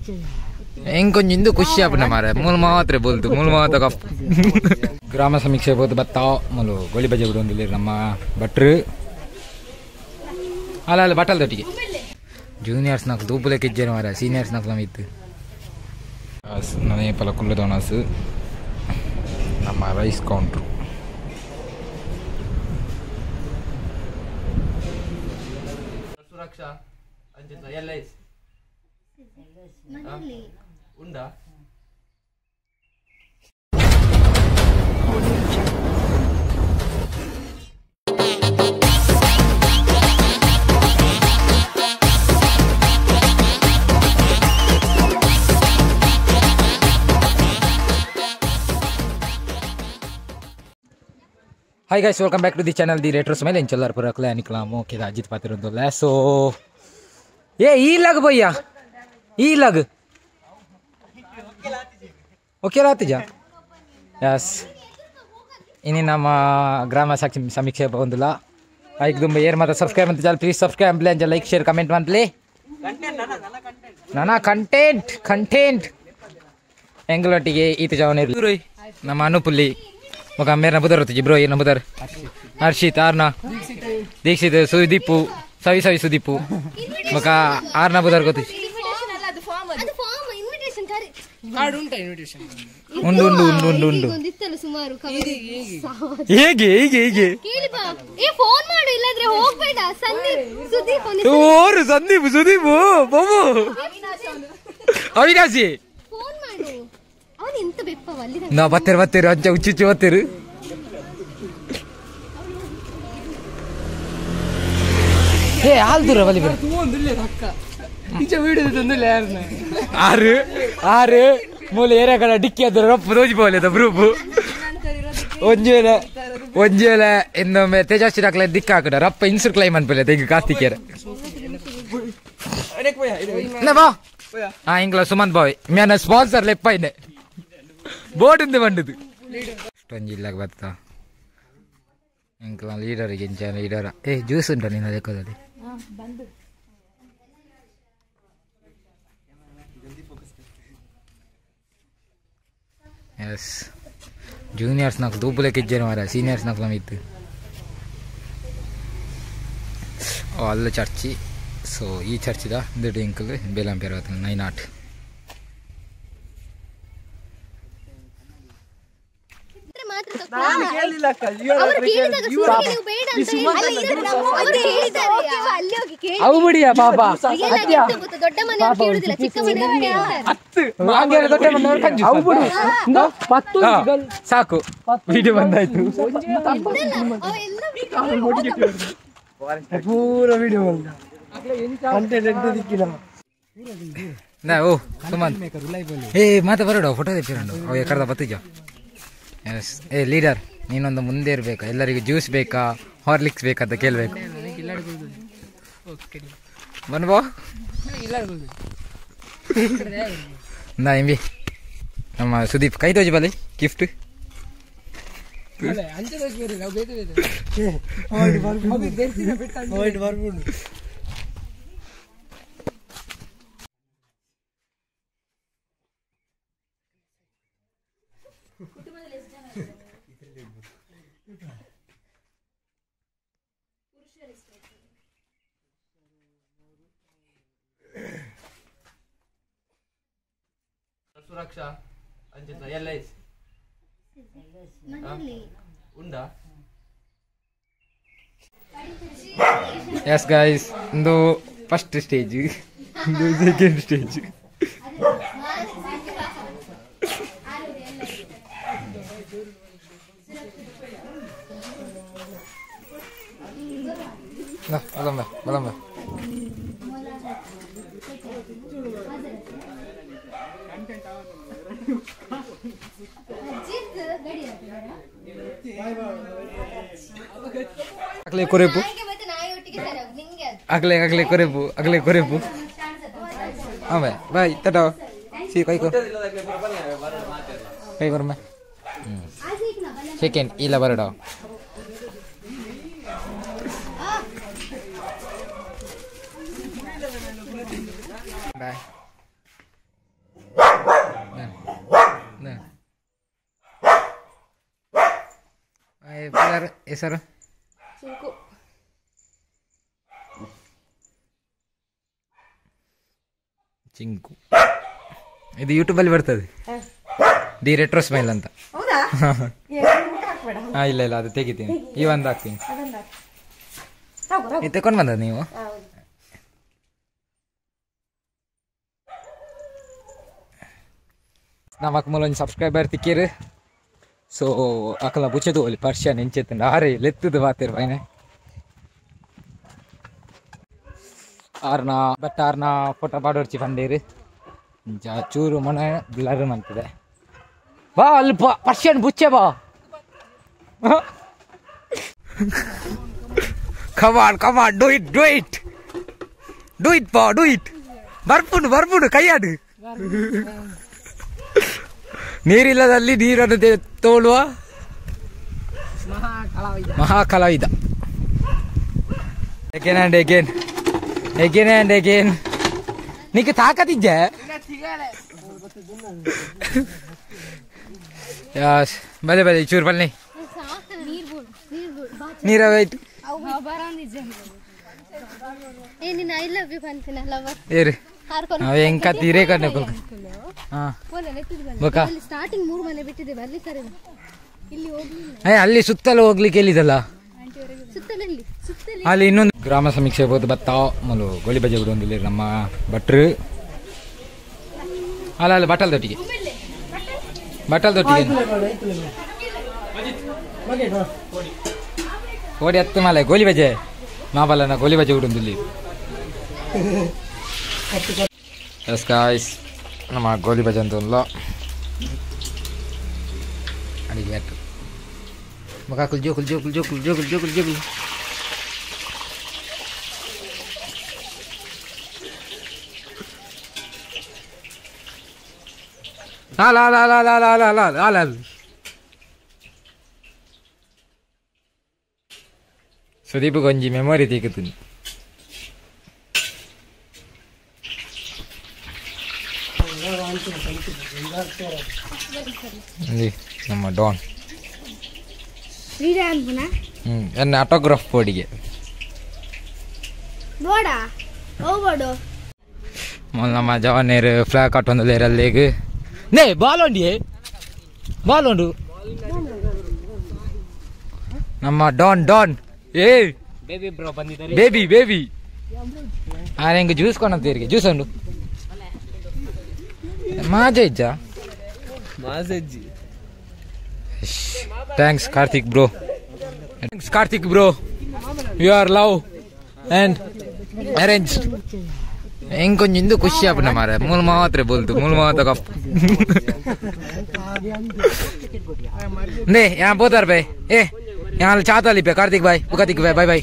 इंकोंचम इंदु खुशी आपने मारे मूल मात्रे बोलतु मूल मात्र कप ग्राम समीक्षे बोलते बताओ मूलो गोली बजे बिडोंदिल्ले नम्म भट्रु अला अला बटल दट्टिगे जूनियर्स नाकु दूपुले किज्जेन मारे सीनियर्स नाकु लमित्तु नने पलकुल्ले दोनस नम्म राइस काउंटर सुरक्षा अंजित एल्एस ఉందా Hi guys, welcome back to the channel The Retro Smile. इंचल्लार पर अकले निकलामो के अजित पात्र दोला सो ये ई लग भैया ई लग ओके लाती जा यस इन्हीं नाम ग्राम समीक्षा बंदुला लाइक दुम येर मत सब्सक्राइब अंत चल प्लीज सब्सक्राइब प्ले अंज लाइक शेयर कमेंट मंत ले नाना कंटेंट कंटेंट ಎಂಗಲೊಟ್ಟಿಗೆ ಈತ ಜಾವನೇರು ನಮ್ಮ ಅನುಪುಲ್ಲಿ ಮಗ ಮೇರ್ನ ಬುದರ್ ಹೊತ್ತಿಜಿ ಬ್ರೋ ಏನ ಬುದರ್ ಹರ್ಷಿತ್ ಆರ್ನ ದೀಕ್ಷಿತ್ ಸುದೀಪು ಸವಿ ಸವಿ ಸುದೀಪು ಮಗ ಆರ್ನ ಬುದರ್ ಗೊತ್ತಿಜಿ ಕಾರ್ಡ್ ಉಂಟಾ ಇನ್ವಿಟೇಷನ್ ಉಂಡು ಉಂಡು ಉಂಡು ಉಂಡು ಉಂಡು ಒಂದಿತ್ತಲ್ಲ ಸುಮಾರು ಹೇಗೆ ಹೇಗೆ ಹೇಗೆ ಕೇಳಿ ಬಾ ಏ ಫೋನ್ ಮಾಡು ಇಲ್ಲದ್ರೆ ಹೋಗ್ಬೇಡ ಸಂದೀಪ್ ಸುದೀಪ್ ಓರು ಸಂದೀಪ್ ಸುದೀಪ್ ಬಾಬು ಅವಿನಾಶಿ ಫೋನ್ ಮಾಡು ಅವನು ಎಂತ ಬೆಪ್ಪವ ಅಲ್ಲಿ ನಾ ಬತ್ತೇರು ಅಂಚ ಉಚ್ಚುಚ್ಚು ಬತ್ತೇರು ಏ ಹಾಲ್ ದೂರ ಬಲಿ ಬರ ಒಂದಿಲ್ಲ ಅಕ್ಕ ಈಚೆ ವಿಡಿಯೋ ತಂದಿಲ್ಲ ಯಾರನ್ನ ಆರು ಆರು ಮೂಲೆ ಏರಿಯಾ ಕಡೆ ಡಿಕ್ಕಿ ಅದ್ರ ರೊಪ್ಪು ದೋಜಿಬೋಲೆ ಬ್ರೂಪು ಒಂಜೇಲ ಇನ್ನೊಮ್ಮೆ ತೇಜಸ್ವಿ ಹಾಕ್ಲ ದಿಕ್ಕ ಹಾಕಡ ರಪ್ಪ ಇನ್ಸುರ್ ಕ್ಲೈಮ್ ಅನ್ಪಲ್ಲ ತೆಗಿ ಕಾರ್ತಿಕೇರ ಬಾ ಹಾ ಇಂಗ್ಲ ಸುಮಂತ್ ಬಾಯ್ ಮ್ಯಾನ ಸ್ಪಾನ್ಸರ್ ಲೆಪ್ಪ ಇದೆ ಬೋರ್ಡ್ ఉంది ಬಂಡದು ಇಷ್ಟೊಂದು ಜಿಲ್ಲಾಗ ಬರ್ತಾ ಇಂಕ್ಲ ಲೀಡರಿಗೆ ಇಂಚ ಲೀಡರ ಏ ಜ್ಯೂಸ್ ಉಂಟ ನಿನ್ನ ಲೆಕ್ಕದಲ್ಲಿ ಎಸ್ ಜೂನಿಯರ್ಸ್ నాకు దూపులే కిజ్జేన మారా సీనియర్స్ నాకు లమిత్తు వాళ్ళ చర్చి సో ఈ చర్చిదా ఇందటి ఇంకులు బేలం పేరు నైనాట్ ಅವು ಬಿಡಿಯ ಪಾಪ ದೊಡ್ಡ ಮನೆಯವರು ಕೇಳುದಿಲ್ಲ ಚಿಕ್ಕ ಮನೆಯವರು ಸಾಕು ವಿಡಿಯೋ ಬಂದಾಯ್ತು ಪೂರ ವಿಡಿಯೋ ಬಂದ ನಾ ಓ ಸುಮಂತ್ ಏ ಮತ್ತೆ ಬರೋಡು ಫೋಟೋ ತೆಪ್ಪಿರಂಡು ಅವು ಎಕರ್ದ ಬತ್ತಿಜ ಎಸ್ ಏ ಲೀಡರ್ ನೀನೊಂದು ಮುಂದೆ ಇರಬೇಕಾ ಎಲ್ಲರಿಗೂ ಜ್ಯೂಸ್ ಬೇಕಾ ಹಾರ್ಲಿಕ್ಸ್ ಬೇಕಾ ಅಂತ ಕೇಳಬೇಕು ಬನ್ಬೋ ನಾ ಎಂಬಿ ನಮ್ಮ ಸುದೀಪ್ ಕೈ ತೋಜಿ ಬಲಿ ಗಿಫ್ಟ್ ಸುರಕ್ಷಾ ಅಂಜಿತ ಎಲ್ಎಸ್ ಉಂಡಾ ಎಸ್ ಗೈಸ್ ಒಂದು ಫಸ್ಟ್ ಸ್ಟೇಜ್ ಒಂದು ಸೆಕೆಂಡ್ ಸ್ಟೇಜ್ ಬಲಂಬ ಬಲಂಬ अगले कोरेपु अगले अगले कोरेपु अगले कोरेपु आमे बाय टाटा सी कई को मैं सेकंड इला बरडा बाय ಹೆಸರು ಚಿಂಕು. ಇದು ಯೂಟ್ಯೂಬಲ್ಲಿ ಬರ್ತದೆ, ದಿ ರೆಟ್ರೋ ಸ್ಮೈಲ್ ಅಂತ. ಇಲ್ಲ ಇಲ್ಲ, ಅದು ತೆಗಿತೀನಿ. ಈ ಒಂದು ಹಾಕ್ತೀನಿ. ಇದು ತಗೊಂಡು ಬಂದದ ನೀವು? ನಮ್ಮ ಅಕ್ಕಮೂಲ ಒಂದು ಸಬ್ಸ್ಕ್ರೈಬರ್ ತಿಕ್ಕೀರು. ಸೊ ಅಕ್ಕಲ ಬುಚ್ಚದು ಅಲ್ಲಿ ಪರ್ಷನ್ ಎಂಚೆತ್ತಂಡ ಆರೆ ಲೆತ್ತದು ಬಾತಿರು ಪೈನೆ ಆರ್ನ ಫೋಟೋ ಪಾಡೋರ್ಚಿ ಬಂದೇರು ಚೂರು ಮನೆ ಬ್ಲರ್ ಮಂತದೆ. ಬಾ ಅಲ್ಲಿ ಪರ್ಷನ್ ಬುಚ್ಚೆ ಬಾ. come on do it ಬಾ, do it. ಬರ್ಪುಡು ಕೈಯಾಡು. ನೀರಿಲ್ಲದಲ್ಲಿ ನೀರನ್ನು ತೋಳುವ ಮಹಾಕಲಾವಿದ. again and again. ನೀಕೆ ತಾಕತ್ತಿದ್ದೆ? ಬಲೆ ಚೂರು ಬನ್ನಿ ನೀರ ವೈಟ್ ಏರಿ ಹೆಂಗ್ ಕತ್ತೀರೇ ಕಣ್ಣೆ ಸ್ಟಾರ್ಟಿಂಗ್ 3 ಮನೆ ಬಿಟ್ಟಿದೆ ಬರ್ಲಿ ಸರ್. ಇಲ್ಲಿ ಅಲ್ಲಿ ಸುತ್ತಲೂ ಹೋಗ್ಲಿಕ್ಕೆ ಎಲ್ಲಿದಲ್ಲ ಸುತ್ತಲೇ ಅಲ್ಲಿ ಇನ್ನೊಂದು ಗ್ರಾಮ ಸಮೀಕ್ಷೆ ಹೋದ ಬತ್ತ ಮೊಲು ಗೋಳಿ ಬಜೆ ಬಿಡೊಂದಿಲ್ಲ ನಮ್ಮ ಭಟ್ರು. ಅಲ್ಲ ಬಟ್ಟಲ್ ತೊಟ್ಟಿಗೆ ಓಡಿ ಹತ್ತು ಮಾಲೆ ಗೋಲಿ ಬಜೆ ಮಾಬಲ್ಲನ ಗೋಲಿ ಬಜೆ ಬಿಡೊಂದಿಲ್ಲ. ಎಸ್ ಗಾಯ್ಸ್, ನಮ್ಮ ಗೋಲಿ ಬಜೆ ಅಂತ ಒಂದು ಅಡಿಗೆ ಬ್ಯಾಟ್ರು ಮಗ ಕುಲ್ಜೋ ಸುದೀಪ್ ಗೊಂಜಿ ಮೆಮೊರಿ ತೆಗಿತೀನಿ. ನಮ್ಮ ಡಾನ್ ಎನ್ನ ಆಟೋಗ್ರಾಫ್ ಬೋರ್ಡಿಗೆ ನಮ್ಮ ಜವಾನೇರು ಫ್ಲಾಗ್ ಕಟ್ಟೊಂದು ಲೇರಲ್ಲಿಗೆ ನೇ ಬಾಲೊಂಡು ನಮ್ಮ ಡಾನ್ ಏ ಬೇಬಿ ಹೆಂಗೆ ಜ್ಯೂಸ್ ಕೊಂಡಂತೀರಿಗೆ ಜ್ಯೂಸ್ ಉಂಡು ಮಾಜಜ್ಜ thanks Karthik bro you are love and arrange ಇಂಕೊಂದು ಖುಷಿ ಆಪನ ಮಾರ ಮೂಲ ಮಾತ್ರ ಬೋಲ್ತು ಮೂಲ ಮಾತ್ರ ಕಪ್ ನೇ यहाँ बोतर भाई ए यहाँ चाहता लिपे कार्तिक भाई बुकातिक भाई बाय बाय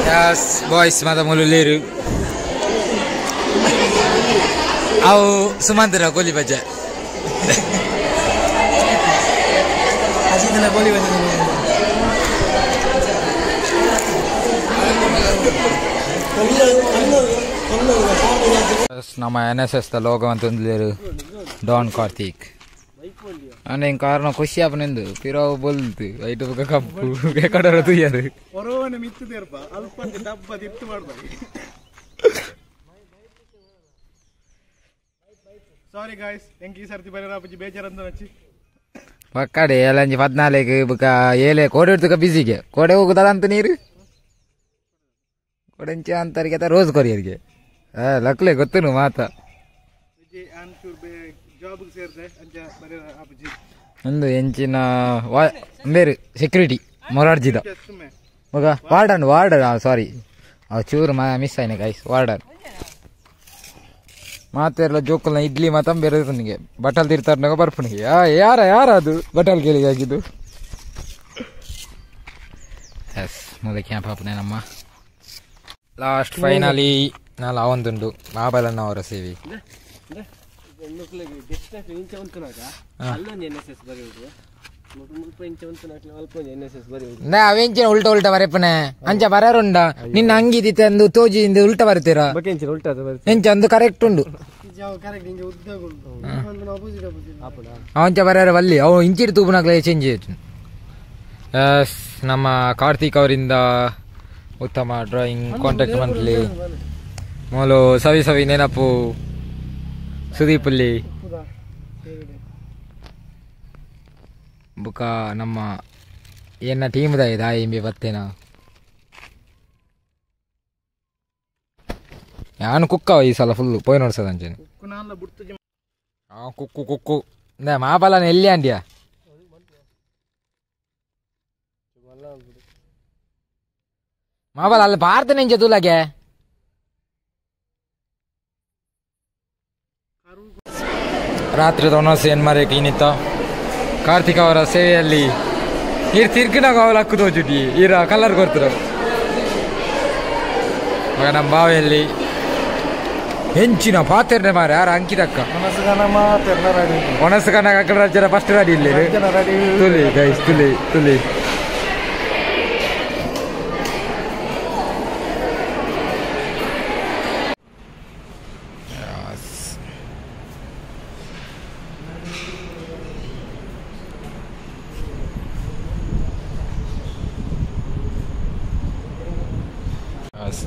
यस बॉयस माता मोलू लेरू आओ सुमंतरा गोली बजा गोली बजा ನಮ್ಮ NSS ಲೋಗೋ ಅಂತ ಒಂದಿರು ಡಾನ್ ಕಾರ್ತಿಕ್ ಅನೆ ಕಾರಣ ಖುಷಿ ಆಪನೆಂದು ಪಿರಾವು ಬೊಲ್ತು ಐಟು ಬುಕ ಕಪ್ಪು ಬೇಕಡರ ತುಯ್ಯಾರು ಹೊರವನೆ ಮಿತ್ತದೇರ್ಪ ಅಲ್ಪ ಡಬ್ಬ ದಿತ್ತು ಮಾಡ್ಬಾರಿ ಸಾರಿ ಗಾಯ್ಸ್ ಎಂಕಿ ಸರ್ತಿ ಬರರಾಪಜಿ ಬೇಜಾರಂತ ನಚ್ಚಿ ಪಕ್ಕಡೆ ಎಲ್ಲಂಜಿ 14 ಬುಕ ಏಲೆ ಕೋಡೆ ಇಡ್ತಕ ಬಿಸಿಗೆ ಕೋಡೆ ಹೋಗುದಲ್ಲ ನೀರು ಕೊಡೆಂಚ ಅಂತರಿಗೆ ರೋಸ್ ಕೊರಿಯರ್ಗೆ ಲಕ್ಲೆ ಗೊತ್ತನು ಮಾತ ಒಂದು ಎಂಚಿನ ಬೇರೆ ಸೆಕ್ಯೂರಿಟಿ ಮೊರಾರ್ಜಿದ ಮಗ ವಾರ್ಡನ್ ಸಾರಿ ಅವ್ ಚೂರು ಮಿಸ್ ಆಯ್ನೆ ಗೈಸ್ ವಾರ್ಡನ್ ಮಾತೆಲ್ಲ ಜೋಕಲ್ನ ಇಡ್ಲಿ ಮಾತ ಬೇರೆ ನನಗೆ ಬಟಲ್ ತಿರ್ತಾರ ಬರ್ಪನಿಗೆ ಯಾರ ಅದು ಬಟಲ್ ಕೇಳಿಗೆ ಆಗಿದ್ದು ಎಸ್ ಮೊದಲ ಕ್ಯಾಂಪ್ ಹಾಪನೆ ನಮ್ಮ ಲಾಸ್ಟ್ ಫೈನಲಿ ನಾಲ್ ಅವಂದುಂಡು ಮಾಬಲನ್ನ ಅವರ ಸೇವೆ ಅವೆಂಚಿನ ಉಲ್ಟ ಬರೆಪನೆ ಅಂಚ ಬರೋರುಂಡ ನಿನ್ನ ಅಂಗಿದಿ ತಂದು ತೋಜಿ ಉಲ್ಟ ಬರ್ತೀರಾ ಎಂಚ ಅಂದು ಕರೆಕ್ಟ್ ಉಂಡು కరెక్ట్ ఇంక ఉద్యోగం ఉంటుంది ఆపోజిట్ ఆపోజిట్ ಅವಂಚ ಬರ್ಯಾರ ಅಲ್ಲಿ ಅವು ಇಂಚಿಡ್ ತೂಪನಾಗ್ಲೇ ಚೇಂಜ್ ಆಯ್ತು. ನಮ್ಮ ಕಾರ್ತಿಕ್ ಅವರಿಂದ ಉತ್ತಮ ಡ್ರಾಯಿಂಗ್ ಕಾಂಟ್ಯಾಕ್ಟ್ ಮಂತ್ಲಿ ಮೊದಲು ಸವಿ ಸವಿ ನೆನಪು ಸುದೀಪ್ ಅಲ್ಲಿ ಬುಕ ನಮ್ಮ ಏನ ಟೀಮ್ದ ಇದೆ ಎಂಬಿ ಬತ್ತೇನ ನಾನು ಕುಕ್ಕವ ಈ ಸಲ ಫುಲ್ಲು ಪೋಯ್ ನೋಡ್ಸದ ಅಂಚೇನೆ ಕುಕ್ಕು ಕುಕ್ಕು ಮಾಪಲ್ಲ ಎಲ್ಲಿ ಅಂಡ್ಯಾ ಮಾಪಲ್ಲ ಅಲ್ಲಿ ಭಾರತ ನೆಂಚ ತೂಲಾಗೆ ರಾತ್ರಿ ತೊನಸು ಏನ್ ಮಾರೇ ಕ್ಲೀನಿತ್ತ ಕಾರ್ತಿಕ್ ಅವರ ಸೇವೆಯಲ್ಲಿ ಇರ್ ತಿರ್ಗಿನಾಗ ಅವಳು ಹಕ್ಕು ತೋಚುಟಿ ಇರ ಕಲರ್ ಕೊಡ್ತಾರೆ ಮಗ ನಮ್ಮ ಬಾವಿಯಲ್ಲಿ ಹೆಂಚಿನ ಪಾತ್ರೆ ಮಾರ ಯಾರು ಅಂಕಿದಕ್ಕ ಒಣಸು ಕಣ ಅಕ್ಕಡ ಜನ ಫಸ್ಟ್ ರೆಡಿ ಇಲ್ಲಿ ತುಲಿ ಗೈಸ್ ತುಲಿ ತುಲಿ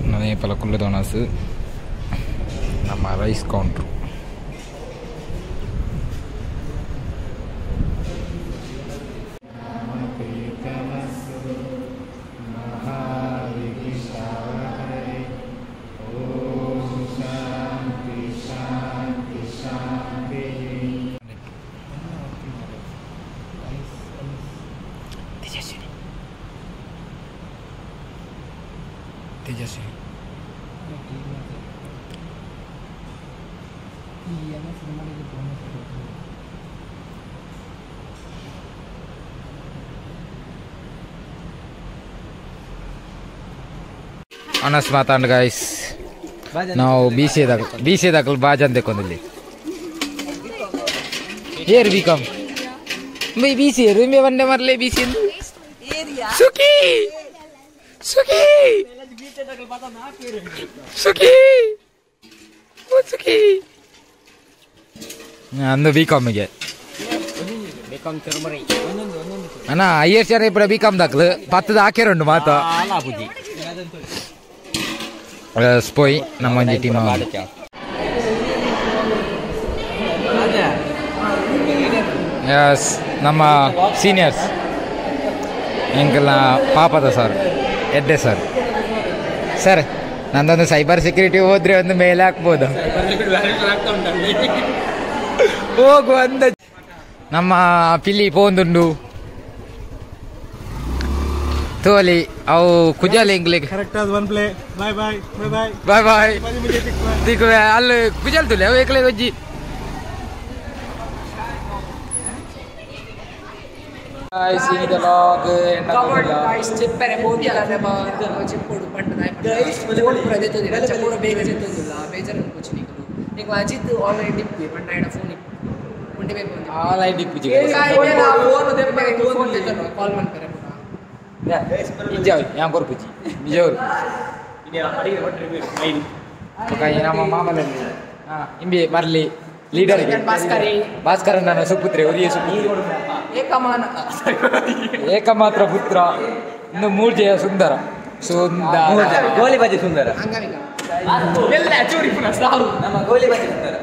ನದೇ ಪಲಕುಲ್ಲ ದೋನಸ್ ನಮ್ಮ ರೈಸ್ ಕೌಂಟ್ರು ತೇಜಸ್ವಿ ಅನಸ್ ಮಾತಾಂಡ್ ಗಾಯ್ಸ್ ನಾವು ಬಿ ಸಿ ಎದಾಗಲು ಬಾಜನ್ ತೆಕ್ಕೊಂದಿಲ್ಲಿ ಏರ್ ಬಿ ಕಾಮ್ ಬಿ ಸಿ ಏರು ಮೇ ಒಂದೇ ಮರಲೇ ಬಿ ಸಿ ಸುಖಿ ಸುಖಿ ಸುಖಿ ಸುಖಿ ಅಂದು ಬಿ ಕಾಮಿಗೆ ಅಣ್ಣ ಐಎಸ್ ಜನ ಇಬ್ಬರ ಬಿ ಕಾಮ್ ದಾಖಲು ಪತ್ತದ ಹಾಕ್ಯಾರುಂಡು ಮಾತು ಸ್ಪೋಯ್ ನಮ್ಮ ಒಂಜಿ ಟೀಮ್ ಎಸ್ ನಮ್ಮ ಸೀನಿಯರ್ಸ್ ಎಂಕಲ್ನ ಪಾಪದ ಸರ್ ಎಡ್ಡೆ ಸರ್ ಸರ್ ನಂದೊಂದು ಸೈಬರ್ ಸೆಕ್ಯೂರಿಟಿ ಹೋದ್ರೆ ಒಂದು ಮೇಲೆ ಹಾಕ್ಬೋದು ಹೋಗು ಅಂದ ನಮ್ಮ ಪಿಲ್ಲಿ ಪೋಂದುಂಡು ತೋಲಿ ಅವು ಕುಜಾಲಿ ಇಂಗ್ಲಿಗೆ ಕರೆಕ್ಟ್ ಆದ ಒನ್ ಪ್ಲೇ ಬಾಯ್ ಬಾಯ್ ಬಾಯ್ ಬಾಯ್ ಬಾಯ್ ದಿಕ್ಕು ಅಲ್ಲಿ ಕುಜಾಲ್ ತುಲಿ ಅವು ಏಕಲೇ ಗೊಜ್ಜಿ guys ini the log covered guys chippere modiala nema chippodu pandana guys phone pradetodi chapura bega jettodilla bejaran kuchnikulu nik ajit online dip panna ida phone unde beku online dip ji phone debbe phone tetano call man kare pura guys injao yang kor puji mijor ini hari main makanya nama mama lagi imbe marli leader Bhaskara ನನ್ನ ಸುಪುತ್ರೆ ಒರಿಯ ಸುಪುತ್ರೆ ಏಕಮಾತ್ರ ಪುತ್ರ ಇನ್ನು ಮೂರ್ಜೆಯ ಸುಂದರ ಸುಂದರ ಗೋಲಿ ಬಾಜಿ ಸುಂದರ ನಮ್ಮ ಗೋಲಿ ಬಾಜಿ ಸುಂದರ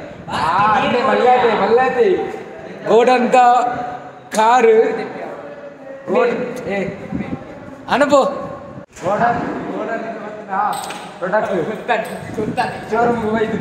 ಮಲ್ಲಾತೆ ಗೋಡಂತ car ಅನುಭವ product showroom ಹೋಯ್ತು